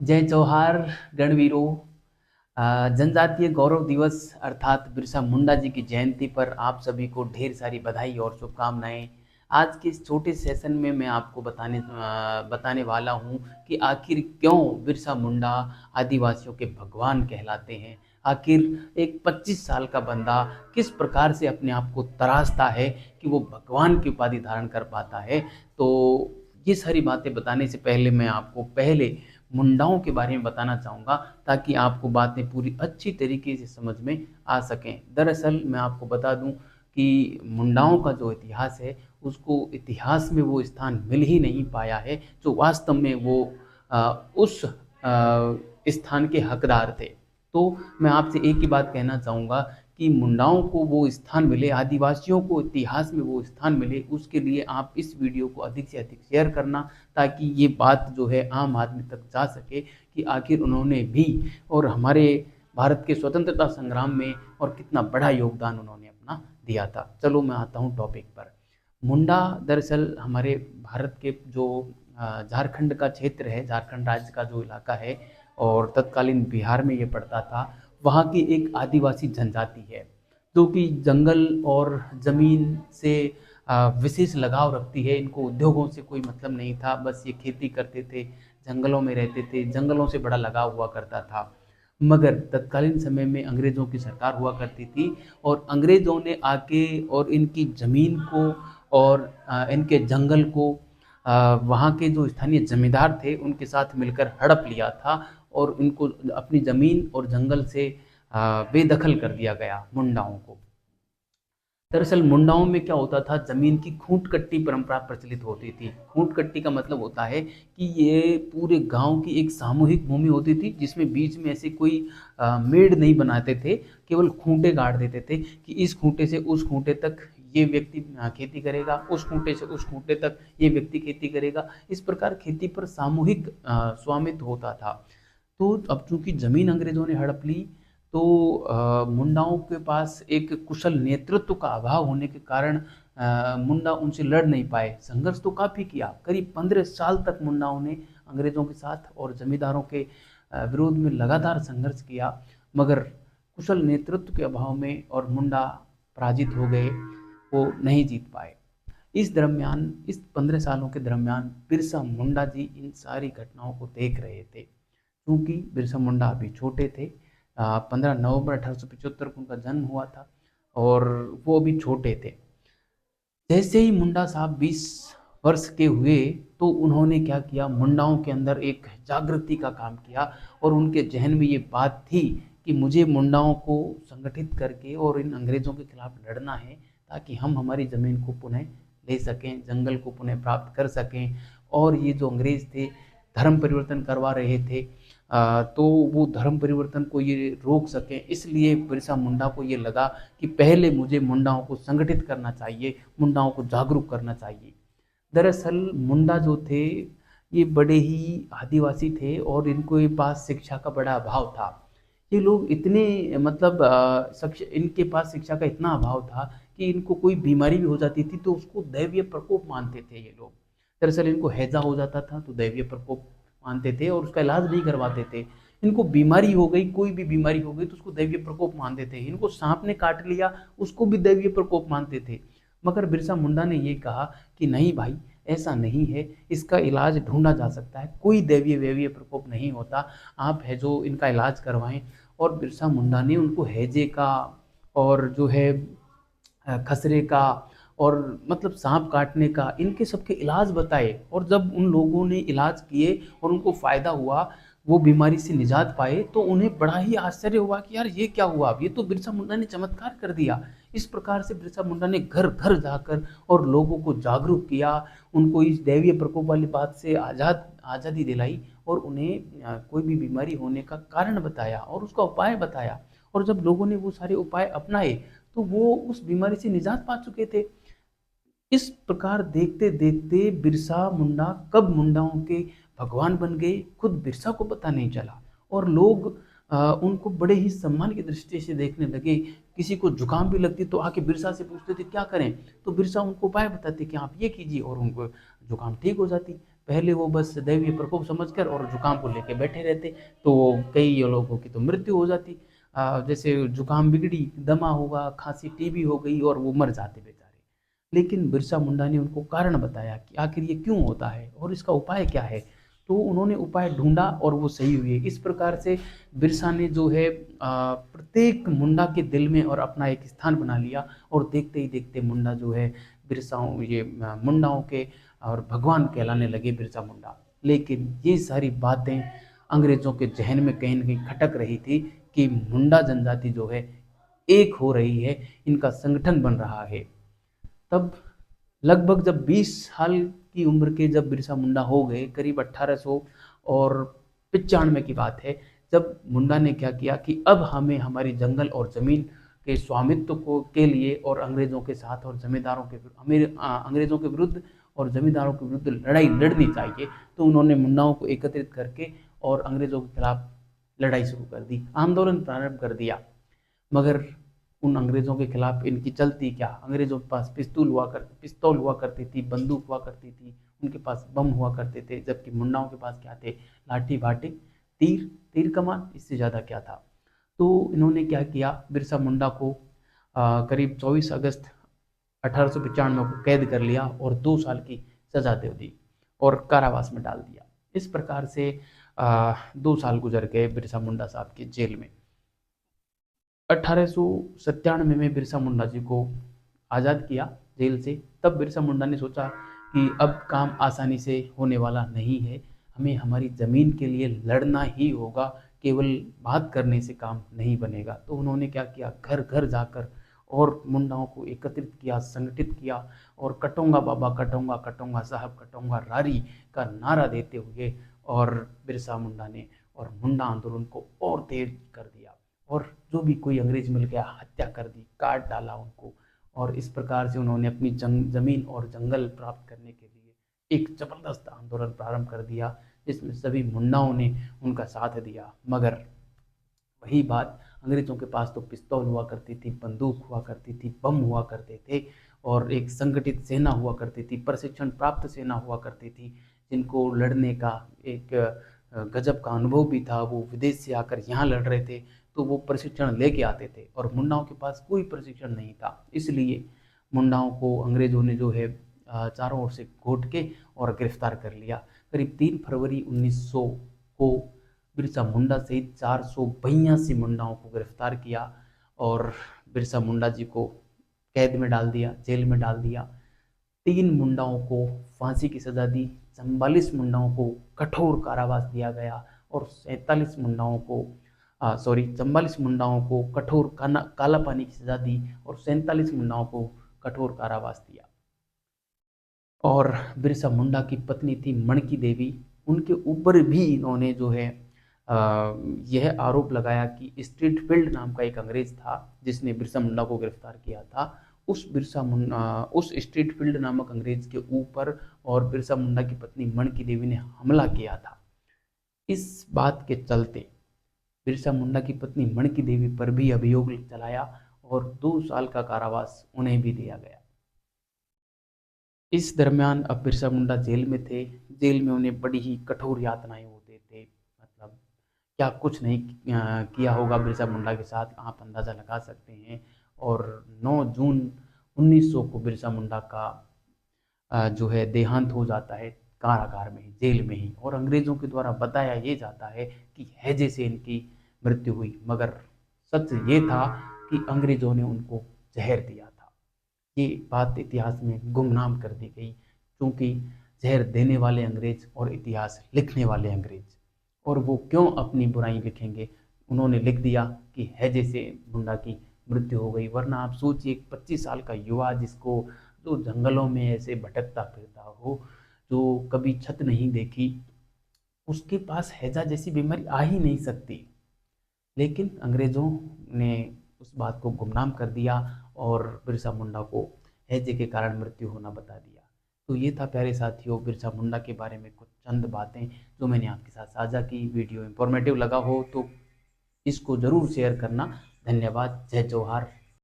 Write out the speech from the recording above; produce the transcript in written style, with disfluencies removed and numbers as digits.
जय जोहार गणवीरों। जनजातीय गौरव दिवस अर्थात बिरसा मुंडा जी की जयंती पर आप सभी को ढेर सारी बधाई और शुभकामनाएं। आज के इस छोटे सेशन में मैं आपको बताने वाला हूं कि आखिर क्यों बिरसा मुंडा आदिवासियों के भगवान कहलाते हैं। आखिर एक 25 साल का बंदा किस प्रकार से अपने आप को तराशता है कि वो भगवान की उपाधि धारण कर पाता है। तो ये सारी बातें बताने से पहले मैं आपको पहले मुंडाओं के बारे में बताना चाहूँगा, ताकि आपको बातें पूरी अच्छी तरीके से समझ में आ सकें। दरअसल मैं आपको बता दूं कि मुंडाओं का जो इतिहास है, उसको इतिहास में वो स्थान मिल ही नहीं पाया है जो वास्तव में वो उस स्थान के हकदार थे। तो मैं आपसे एक ही बात कहना चाहूँगा कि मुंडाओं को वो स्थान मिले, आदिवासियों को इतिहास में वो स्थान मिले, उसके लिए आप इस वीडियो को अधिक से अधिक शेयर करना, ताकि ये बात जो है आम आदमी तक जा सके कि आखिर उन्होंने भी और हमारे भारत के स्वतंत्रता संग्राम में और कितना बड़ा योगदान उन्होंने अपना दिया था। चलो मैं आता हूँ टॉपिक पर। मुंडा दरअसल हमारे भारत के जो झारखंड का क्षेत्र है, झारखंड राज्य का जो इलाका है और तत्कालीन बिहार में ये पड़ता था, वहाँ की एक आदिवासी जनजाति है जो कि जंगल और ज़मीन से विशेष लगाव रखती है। इनको उद्योगों से कोई मतलब नहीं था, बस ये खेती करते थे, जंगलों में रहते थे, जंगलों से बड़ा लगाव हुआ करता था। मगर तत्कालीन समय में अंग्रेज़ों की सरकार हुआ करती थी और अंग्रेज़ों ने आके और इनकी ज़मीन को और इनके जंगल को वहाँ के जो स्थानीय जमींदार थे उनके साथ मिलकर हड़प लिया था और इनको अपनी ज़मीन और जंगल से बेदखल कर दिया गया मुंडाओं को। दरअसल मुंडाओं में क्या होता था, जमीन की खूंट कट्टी परंपरा प्रचलित होती थी। खूंट कट्टी का मतलब होता है कि ये पूरे गांव की एक सामूहिक भूमि होती थी, जिसमें बीच में ऐसे कोई मेड़ नहीं बनाते थे, केवल खूंटे गाड़ देते थे कि इस खूंटे से उस खूंटे तक ये व्यक्ति खेती करेगा, उस खूंटे से उस खूंटे तक ये व्यक्ति खेती करेगा। इस प्रकार खेती पर सामूहिक स्वामित्व होता था। तो अब चूंकि जमीन अंग्रेजों ने हड़प ली, तो मुंडाओं के पास एक कुशल नेतृत्व का अभाव होने के कारण मुंडा उनसे लड़ नहीं पाए। संघर्ष तो काफ़ी किया, करीब 15 साल तक मुंडाओं ने अंग्रेज़ों के साथ और जमींदारों के विरोध में लगातार संघर्ष किया, मगर कुशल नेतृत्व के अभाव में और मुंडा पराजित हो गए, वो नहीं जीत पाए। इस दरमियान, इस 15 सालों के दरमियान बिरसा मुंडा जी इन सारी घटनाओं को देख रहे थे। क्योंकि बिरसा मुंडा अभी छोटे थे, 15 नवंबर 1875 को उनका जन्म हुआ था और वो अभी छोटे थे। जैसे ही मुंडा साहब 20 वर्ष के हुए, तो उन्होंने क्या किया, मुंडाओं के अंदर एक जागृति का काम किया और उनके जहन में ये बात थी कि मुझे मुंडाओं को संगठित करके और इन अंग्रेज़ों के खिलाफ लड़ना है, ताकि हम हमारी ज़मीन को पुनः ले सकें, जंगल को पुनः प्राप्त कर सकें। और ये जो अंग्रेज़ थे, धर्म परिवर्तन करवा रहे थे, तो वो धर्म परिवर्तन को ये रोक सकें, इसलिए बिरसा मुंडा को ये लगा कि पहले मुझे मुंडाओं को संगठित करना चाहिए, मुंडाओं को जागरूक करना चाहिए। दरअसल मुंडा जो थे, ये बड़े ही आदिवासी थे और इनको पास शिक्षा का बड़ा अभाव था। ये लोग इतने मतलब इनके पास शिक्षा का इतना अभाव था कि इनको कोई बीमारी भी हो जाती थी तो उसको दैवीय प्रकोप मानते थे ये लोग। दरअसल इनको हैजा हो जाता था तो दैवीय प्रकोप मानते थे और उसका इलाज नहीं करवाते थे। इनको बीमारी हो गई, कोई भी बीमारी हो गई तो उसको दैवीय प्रकोप मानते थे। इनको सांप ने काट लिया, उसको भी दैवीय प्रकोप मानते थे। मगर बिरसा मुंडा ने ये कहा कि नहीं भाई, ऐसा नहीं है, इसका इलाज ढूंढा जा सकता है, कोई दैवीय वैवीय प्रकोप नहीं होता, आप है जो इनका इलाज करवाएं। और बिरसा मुंडा ने उनको हैजे का और जो है खसरे का और मतलब सांप काटने का, इनके सबके इलाज बताए। और जब उन लोगों ने इलाज किए और उनको फ़ायदा हुआ, वो बीमारी से निजात पाए, तो उन्हें बड़ा ही आश्चर्य हुआ कि यार ये क्या हुआ, ये तो बिरसा मुंडा ने चमत्कार कर दिया। इस प्रकार से बिरसा मुंडा ने घर घर जाकर और लोगों को जागरूक किया, उनको इस दैवीय प्रकोप वाली बात से आज़ादी दिलाई और उन्हें कोई भी बीमारी होने का कारण बताया और उसका उपाय बताया। और जब लोगों ने वो सारे उपाय अपनाए, तो वो उस बीमारी से निजात पा चुके थे। इस प्रकार देखते देखते बिरसा मुंडा कब मुंडाओं के भगवान बन गए, खुद बिरसा को पता नहीं चला। और लोग उनको बड़े ही सम्मान की दृष्टि से देखने लगे। किसी को जुकाम भी लगती तो आके बिरसा से पूछते थे क्या करें, तो बिरसा उनको उपाय बताते कि आप ये कीजिए और उनको जुकाम ठीक हो जाती। पहले वो बस दैवीय प्रकोप समझकर और जुकाम को लेके बैठे रहते, तो कई लोगों की तो मृत्यु हो जाती। जैसे जुकाम बिगड़ी, दमा होगा, खांसी, टीबी हो गई और वो मर जाते बेचारे। लेकिन बिरसा मुंडा ने उनको कारण बताया कि आखिर ये क्यों होता है और इसका उपाय क्या है। तो उन्होंने उपाय ढूंढा और वो सही हुए। इस प्रकार से बिरसा ने जो है प्रत्येक मुंडा के दिल में और अपना एक स्थान बना लिया, और देखते ही देखते मुंडा जो है बिरसाओं ये मुंडाओं के और भगवान कहलाने लगे बिरसा मुंडा। लेकिन ये सारी बातें अंग्रेजों के जहन में कहीं न कहीं खटक रही थी कि मुंडा जनजाति जो है एक हो रही है, इनका संगठन बन रहा है। तब लगभग जब 20 साल की उम्र के जब बिरसा मुंडा हो गए, करीब 1800 और 95 की बात है, जब मुंडा ने क्या किया कि अब हमें हमारी जंगल और जमीन के स्वामित्व को के लिए और अंग्रेजों के साथ और जमींदारों के अंग्रेजों के विरुद्ध और जमींदारों के विरुद्ध लड़ाई लड़नी चाहिए। तो उन्होंने मुंडाओं को एकत्रित करके और अंग्रेजों के खिलाफ लड़ाई शुरू कर दी, आंदोलन प्रारंभ कर दिया। मगर उन अंग्रेजों के खिलाफ इनकी चलती क्या, अंग्रेजों के पास पिस्तौल हुआ करती थी, बंदूक हुआ करती थी, उनके पास बम हुआ करते थे, जबकि मुंडाओं के पास क्या थे, लाठी भाटे, तीर, तीर कमान, इससे ज़्यादा क्या था। तो इन्होंने क्या किया, बिरसा मुंडा को करीब 24 अगस्त 1895 को कैद कर लिया और 2 साल की सजा दे दी और कारावास में डाल दिया। इस प्रकार से 2 साल गुजर गए बिरसा मुंडा साहब की जेल में। 1897 में बिरसा मुंडा जी को आज़ाद किया जेल से। तब बिरसा मुंडा ने सोचा कि अब काम आसानी से होने वाला नहीं है, हमें हमारी ज़मीन के लिए लड़ना ही होगा, केवल बात करने से काम नहीं बनेगा। तो उन्होंने क्या किया, घर घर जाकर और मुंडाओं को एकत्रित किया, संगठित किया और कटूंगा बाबा कटूंगा, कटूंगा साहब कटूंगा रारी का नारा देते हुए और बिरसा मुंडा ने और मुंडा आंदोलन को और तेज कर दिया, और जो भी कोई अंग्रेज मिल गया हत्या कर दी, काट डाला उनको। और इस प्रकार से उन्होंने अपनी जमीन और जंगल प्राप्त करने के लिए एक जबरदस्त आंदोलन प्रारंभ कर दिया, जिसमें सभी मुंडाओं ने उनका साथ दिया। मगर वही बात, अंग्रेजों के पास तो पिस्तौल हुआ करती थी, बंदूक हुआ करती थी, बम हुआ करते थे और एक संगठित सेना हुआ करती थी, प्रशिक्षण प्राप्त सेना हुआ करती थी, जिनको लड़ने का एक गजब का अनुभव भी था। वो विदेश से आकर यहाँ लड़ रहे थे, तो वो प्रशिक्षण लेके आते थे और मुंडाओं के पास कोई प्रशिक्षण नहीं था। इसलिए मुंडाओं को अंग्रेजों ने जो है चारों ओर से घोट के और गिरफ्तार कर लिया। करीब 3 फरवरी 1900 को बिरसा मुंडा सहित 482 मुंडाओं को गिरफ्तार किया और बिरसा मुंडा जी को कैद में डाल दिया, जेल में डाल दिया। 3 मुंडाओं को फांसी की सजा दी, 44 मुंडाओं को कठोर कारावास दिया गया और 47 मुंडाओं को 44 मुंडाओं को कठोर काला पानी की सजा दी और 47 मुंडाओं को कठोर कारावास दिया। और बिरसा मुंडा की पत्नी थी मणकी देवी, उनके ऊपर भी इन्होंने जो है यह आरोप लगाया कि स्ट्रीट फील्ड नाम का एक अंग्रेज था जिसने बिरसा मुंडा को गिरफ्तार किया था। उस स्ट्रीट फील्ड नामक अंग्रेज के ऊपर और बिरसा मुंडा की पत्नी मणकी देवी ने हमला किया था। इस बात के चलते बिरसा मुंडा की पत्नी मणकी देवी पर भी अभियोग चलाया और 2 साल का कारावास उन्हें भी दिया गया। इस दरमियान अब बिरसा मुंडा जेल में थे। जेल में उन्हें बड़ी ही कठोर यातनाएं होते थे, मतलब क्या कुछ नहीं किया होगा बिरसा मुंडा के साथ, आप अंदाज़ा लगा सकते हैं। और 9 जून 1900 को बिरसा मुंडा का जो है देहांत हो जाता है कारागार में ही, जेल में ही। और अंग्रेज़ों के द्वारा बताया ये जाता है कि हैजे से इनकी मृत्यु हुई, मगर सच ये था कि अंग्रेज़ों ने उनको जहर दिया था। ये बात इतिहास में गुमनाम कर दी गई, क्योंकि जहर देने वाले अंग्रेज और इतिहास लिखने वाले अंग्रेज, और वो क्यों अपनी बुराई लिखेंगे। उन्होंने लिख दिया कि हैजे से मुंडा की मृत्यु हो गई। वरना आप सोचिए 25 साल का युवा जिसको, जो जंगलों में ऐसे भटकता फिरता हो, जो कभी छत नहीं देखी, उसके पास हैजा जैसी बीमारी आ ही नहीं सकती। लेकिन अंग्रेज़ों ने उस बात को गुमनाम कर दिया और बिरसा मुंडा को हैजे के कारण मृत्यु होना बता दिया। तो ये था प्यारे साथियों बिरसा मुंडा के बारे में कुछ चंद बातें जो मैंने आपके साथ साझा की। वीडियो इंफॉर्मेटिव लगा हो तो इसको ज़रूर शेयर करना। धन्यवाद। जय जवाहर,